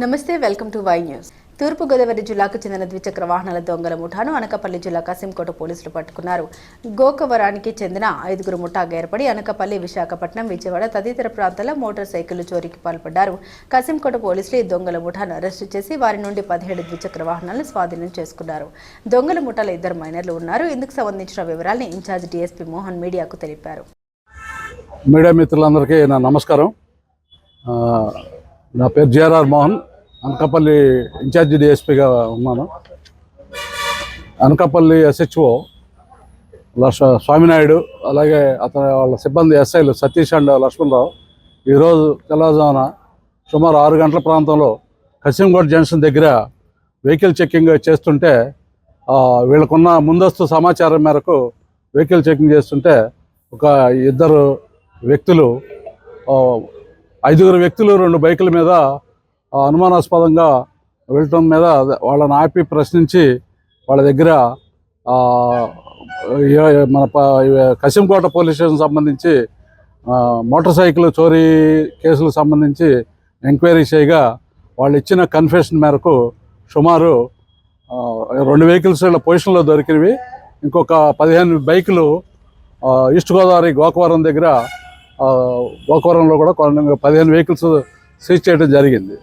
నమస్తే, welcome to Y news. తూర్పుగోదావరి జిల్లాకు చెందిన ద్విచక్ర వాహనాల దొంగల ముఠాను అనకాపల్లి జిల్లా కసింకోట పోలీసులు పట్టుకున్నారు. గోకవరానికి చెందిన 5గురు ముఠాగా ఏర్పడి అనకాపల్లి, విశాఖపట్నం, విజయవాడ తదితర ప్రాంతాల్లో మోటార్ సైకిళ్లు చోరీకి పాల్పడ్డారు. కసింకోట పోలీసులు ఈ దొంగల ముఠాను అరెస్టు చేసి వారి నుండి 17 ద్విచక్ర వాహనాలను స్వాధీనం చేసుకున్నారు. దొంగల ముఠాలో 2 మైనర్లు ఉన్నారు. ఇందుకు సంబంధించిన వివరాలను ఇన్ఛార్జ్ డీఎస్పీ మోహన్ మీడియాకు తెలిపారు. మీడియా మిత్రులందరికీ నా నమస్కారం. నా పేరు జేఆర్ఆర్ మోహన్, అనకాపల్లి ఇన్ఛార్జి డిఎస్పీగా ఉన్నాను. అనకాపల్లి ఎస్హెచ్ఓ స్వామినాయుడు, అలాగే అతని వాళ్ళ సిబ్బంది ఎస్ఐలు సతీష్ అండ్ లక్ష్మణరావు ఈరోజు తెల్లవారుజామున సుమారు 6 గంటల ప్రాంతంలో కసింకోట జంక్షన్ దగ్గర వెహికల్ చెక్కింగ్ చేస్తుంటే వీళ్ళకున్న ముందస్తు సమాచారం మేరకు వెహికల్ చెక్కింగ్ చేస్తుంటే ఒక 2 వ్యక్తులు 5గురు వ్యక్తులు 2 బైకుల మీద అనుమానాస్పదంగా వెళ్ళటం మీద వాళ్ళని ఆపి ప్రశ్నించి వాళ్ళ దగ్గర మన కసింకోట పోలీస్ స్టేషన్ సంబంధించి మోటార్ సైకిల్ చోరీ కేసులకు సంబంధించి ఎంక్వైరీ చేయగా వాళ్ళు ఇచ్చిన కన్ఫెషన్ మేరకు సుమారు 2 వెహికల్స్ వీళ్ళ పొజిషన్లో దొరికినవి. ఇంకొక 15 బైకులు ఈస్ట్ గోదావరి గోకవరం దగ్గర గోకవరంలో కూడా 15 వెహికల్స్ సీజ్ చేయడం జరిగింది.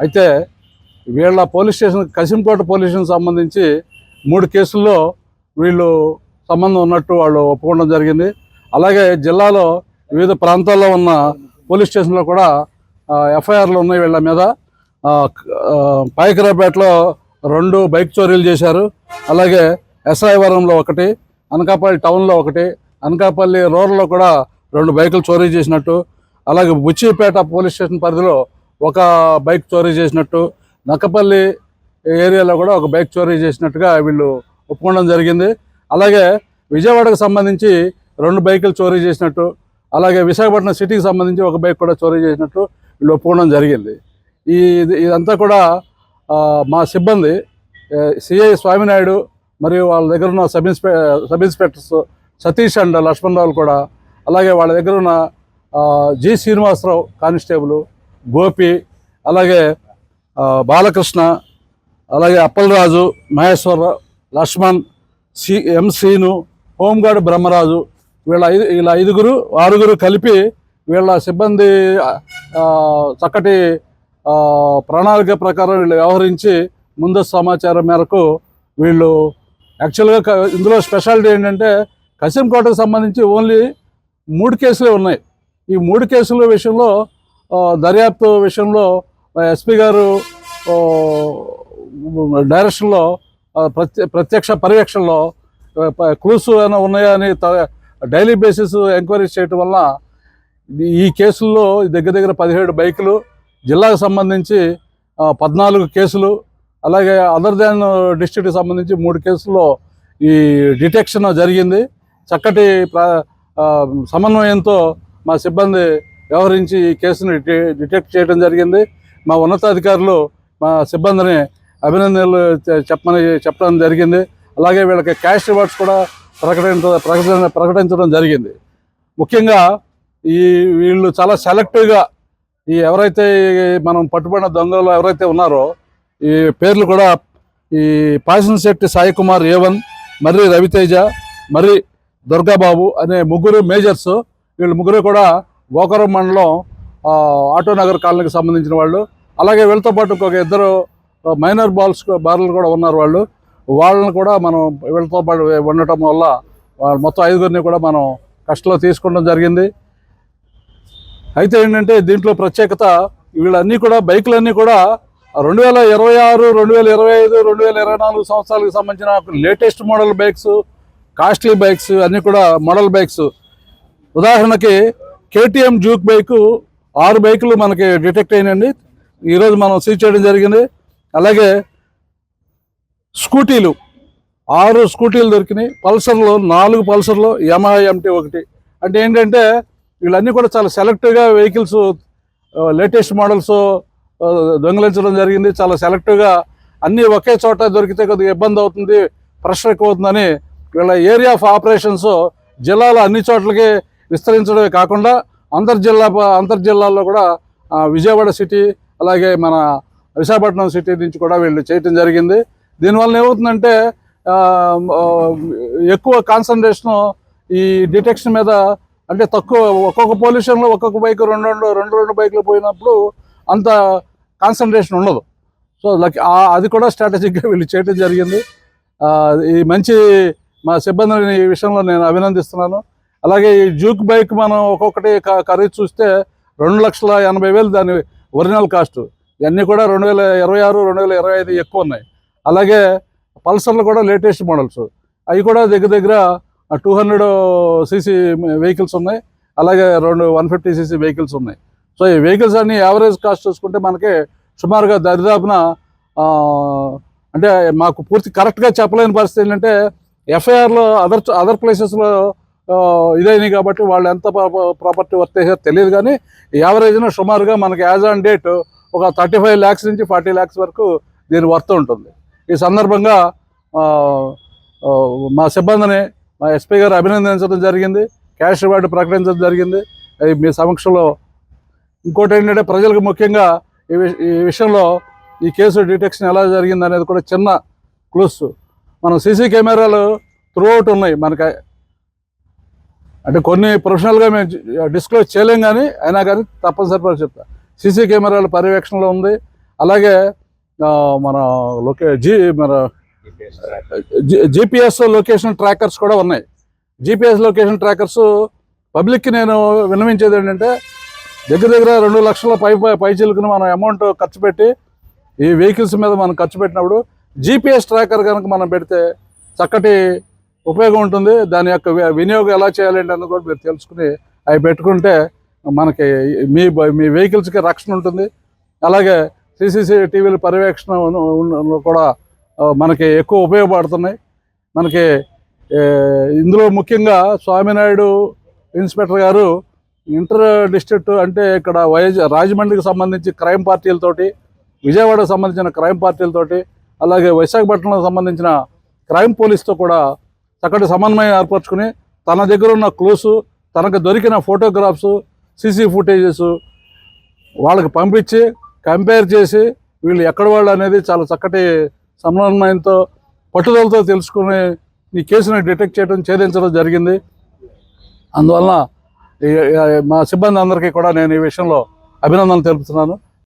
అయితే వీళ్ళ police station Kasimkota police station సంబంధించి 3 కేసుల్లో వీళ్ళు సంబంధం ఉన్నట్టు వాళ్ళు ఒప్పుకోవడం జరిగింది. అలాగే జిల్లాలో వివిధ ప్రాంతాల్లో ఉన్న పోలీస్ స్టేషన్లో కూడా ఎఫ్ఐఆర్లు ఉన్నాయి వీళ్ళ మీద. పాయకరాపేటలో 2 బైక్ చోరీలు చేశారు. అలాగే ఎస్ఐవరంలో 1, అనకాపల్లి టౌన్లో 1, అనకాపల్లి రూరల్లో కూడా 2 బైకులు చోరీ చేసినట్టు, అలాగే బుచ్చిపేట పోలీస్ స్టేషన్ పరిధిలో 1 బైక్ చోరీ చేసినట్టు, నక్కపల్లి ఏరియాలో కూడా 1 బైక్ చోరీ చేసినట్టుగా వీళ్ళు ఒప్పుకోవడం జరిగింది. అలాగే విజయవాడకు సంబంధించి 2 బైకులు చోరీ చేసినట్టు, అలాగే విశాఖపట్నం సిటీకి సంబంధించి 1 బైక్ కూడా చోరీ చేసినట్టు వీళ్ళు ఒప్పుకోవడం జరిగింది. ఇదంతా కూడా మా సిబ్బంది సిఐ స్వామినాయుడు మరియు వాళ్ళ దగ్గర ఉన్న sub inspectors Satish and Lakshmanarao కూడా, అలాగే వాళ్ళ దగ్గర ఉన్న జి శ్రీనివాసరావు కానిస్టేబుల్, గోపి, అలాగే బాలకృష్ణ, అలాగే అప్పలరాజు, మహేశ్వరరావు, లక్ష్మణ్, శ్రీను, హోంగార్డ్ బ్రహ్మరాజు, వీళ్ళ 6గురు కలిపి వీళ్ళ సిబ్బంది చక్కటి ప్రణాళిక ప్రకారం వీళ్ళు వ్యవహరించి ముందస్తు సమాచారం మేరకు వీళ్ళు యాక్చువల్గా ఇందులో స్పెషాలిటీ ఏంటంటే కసింకోటకు సంబంధించి ఓన్లీ 3 కేసులే ఉన్నాయి. ఈ 3 కేసుల విషయంలో దర్యాప్తు విషయంలో ఎస్పీ గారు డైరెక్షన్లో ప్రత్యక్ష పర్యవేక్షణలో క్లూస్ ఏమైనా ఉన్నాయా అని డైలీ బేసిస్ ఎంక్వైరీ చేయటం వల్ల ఈ కేసుల్లో దగ్గర 17 బైకులు, జిల్లాకు సంబంధించి 14 కేసులు, అలాగే అదర్ దాన్ డిస్ట్రిక్ట్కి సంబంధించి 3 కేసుల్లో ఈ డిటెక్షన్ జరిగింది. చక్కటి సమన్వయంతో మా సిబ్బంది వ్యవహరించి ఈ కేసును డిటెక్ట్ చేయడం జరిగింది. మా ఉన్నతాధికారులు మా సిబ్బందిని అభినందనలు చెప్పడం జరిగింది. అలాగే వీళ్ళకి క్యాష్ రివార్డ్స్ కూడా ప్రకటించడం జరిగింది. ముఖ్యంగా వీళ్ళు చాలా సెలెక్టివ్గా ఎవరైతే మనం పట్టుబడిన దొంగలు ఎవరైతే ఉన్నారో ఈ పేర్లు కూడా ఈ పాసినశెట్టి సాయి కుమార్ A1, మర్రి రవితేజ, మర్రి దుర్గాబాబు అనే 3 మేజర్స్. వీళ్ళు 3 కూడా గోకవరం మండలం ఆటోనగర్ కాలనీకి సంబంధించిన వాళ్ళు. అలాగే వీళ్ళతో పాటు ఇంకొక 2 మైనర్ బార్లు కూడా ఉన్నారు. వాళ్ళని కూడా మనం వీళ్ళతో పాటు ఉండటం వల్ల మొత్తం 5గురిని కూడా మనం కస్టడీలో తీసుకోవడం జరిగింది. అయితే ఏంటంటే దీంట్లో ప్రత్యేకత వీళ్ళన్నీ కూడా బైకులన్నీ కూడా 2026, 2025, 2024 సంవత్సరాలకు సంబంధించిన latest model bikes, costly bikes అన్నీ కూడా మోడల్ బైక్స్. ఉదాహరణకి KTM డ్యూక్ బైకు 6 బైకులు మనకి డిటెక్ట్ అయినండి, ఈరోజు మనం సీజ్ చేయడం జరిగింది. అలాగే స్కూటీలు 6 స్కూటీలు దొరికినాయి. పల్సర్లు 4 పల్సర్లు, యమహా MT 1. అంటే ఏంటంటే వీళ్ళన్నీ కూడా చాలా సెలెక్టివ్గా వెహికల్స్ లేటెస్ట్ మోడల్స్ దొంగిలించడం జరిగింది. చాలా సెలెక్టివ్గా అన్నీ ఒకే చోట దొరికితే కొద్దిగా ఇబ్బంది అవుతుంది, ప్రెషర్ ఎక్కువ అవుతుందని వీళ్ళ ఏరియా ఆఫ్ ఆపరేషన్స్ జిల్లాలో అన్ని చోట్లకి విస్తరించడమే కాకుండా అంతర్జిల్లాల్లో కూడా విజయవాడ సిటీ, అలాగే మన విశాఖపట్నం సిటీ నుంచి కూడా వీళ్ళు చేయటం జరిగింది. దీనివల్ల ఏమవుతుందంటే ఎక్కువ కాన్సన్ట్రేషను ఈ డిటెక్షన్ మీద, అంటే తక్కువ ఒక్కొక్క పొల్యూషన్లో ఒక్కొక్క బైక్ రెండు బైకులు పోయినప్పుడు అంత కాన్సన్ట్రేషన్ ఉండదు. సో అది కూడా స్ట్రాటజిక్గా వీళ్ళు చేయటం జరిగింది. ఈ మంచి మా సిబ్బందిని ఈ విషయంలో నేను అభినందిస్తున్నాను. అలాగే ఈ జూక్ బైక్ మనం ఒక్కొక్కటి ఖరీదు చూస్తే 2,80,000 దాని ఒరిజినల్ కాస్ట్. ఇవన్నీ కూడా 2026, 2025 ఎక్కువ ఉన్నాయి. అలాగే పల్సర్లు కూడా లేటెస్ట్ మోడల్స్, అవి కూడా దగ్గర 200 cc వెహికల్స్ ఉన్నాయి. అలాగే 150 cc వెహికల్స్ ఉన్నాయి. సో ఈ వెహికల్స్ అన్ని యావరేజ్ కాస్ట్ చూసుకుంటే మనకి సుమారుగా దరిదాపున అంటే మాకు పూర్తి కరెక్ట్గా చెప్పలేని పరిస్థితి ఏంటంటే ఎఫ్ఐఆర్లో అదర్ ప్లేసెస్లో ఇదైనాయి కాబట్టి వాళ్ళు ఎంత ప్రాపర్టీ వర్త్ చేశారో తెలియదు. కానీ యావరేజ్న సుమారుగా మనకి యాజ్ ఆన్ డేట్ ఒక 35 lakhs నుంచి 40 lakhs వరకు దీని వర్త్ ఉంటుంది. ఈ సందర్భంగా మా సిబ్బందిని మా ఎస్పీ గారు అభినందించడం జరిగింది, క్యాష్ రివార్డు ప్రకటించడం జరిగింది మీ సమక్షంలో. ఇంకోటి ఏంటంటే ప్రజలకు ముఖ్యంగా ఈ విషయంలో ఈ కేసు డిటెక్షన్ ఎలా జరిగింది అనేది కూడా చిన్న క్లూస్. మనం సీసీ కెమెరాలు త్రూఅవుట్ ఉన్నాయి మనకి, అంటే కొన్ని ప్రొఫెషనల్గా మేము డిస్క్లోజ్ చేయలేం, కానీ అయినా కానీ తప్పనిసరిగా చెప్తా సీసీ కెమెరాల పర్యవేక్షణలో ఉంది. అలాగే మన జీపీఎస్ లొకేషన్ ట్రాకర్స్ కూడా ఉన్నాయి. జీపీఎస్ లొకేషన్ ట్రాకర్స్ పబ్లిక్కి నేను విన్నవించేది ఏంటంటే దగ్గర 2 లక్షల పైచిలుకుని మనం అమౌంట్ ఖర్చు పెట్టి ఈ వెహికల్స్ మీద మనం ఖర్చు పెట్టినప్పుడు జీపీఎస్ ట్రాకర్ కనుక మనం పెడితే చక్కటి ఉపయోగం ఉంటుంది. దాని యొక్క వినియోగం ఎలా చేయాలంటే అన్నది కూడా మీరు తెలుసుకుని అవి పెట్టుకుంటే మనకి మీ వెహికల్స్కి రక్షణ ఉంటుంది. అలాగే CCTVల పర్యవేక్షణ కూడా మనకి ఎక్కువ ఉపయోగపడుతున్నాయి. మనకి ఇందులో ముఖ్యంగా స్వామినాయుడు ఇన్స్పెక్టర్ గారు ఇంటర్ డిస్ట్రిక్ట్, అంటే ఇక్కడ రాజమండ్రికి సంబంధించి క్రైమ్ పార్టీలతోటి, విజయవాడకు సంబంధించిన క్రైమ్ పార్టీలతోటి, అలాగే విశాఖపట్నంకు సంబంధించిన క్రైమ్ పోలీస్తో కూడా చక్కటి సమన్వయం ఏర్పరచుకుని తన దగ్గర ఉన్న క్లూస్, తనకు దొరికిన ఫోటోగ్రాఫ్స్, సీసీ ఫుటేజెస్ వాళ్ళకి పంపించి కంపేర్ చేసి వీళ్ళు ఎక్కడ వాళ్ళు అనేది చాలా చక్కటి సమన్వయంతో పట్టుదలతో తెలుసుకుని ఈ కేసుని డిటెక్ట్ చేయడం, ఛేదించడం జరిగింది. అందువలన మా సిబ్బంది అందరికీ కూడా నేను ఈ విషయంలో అభినందనలు తెలుపుతున్నాను.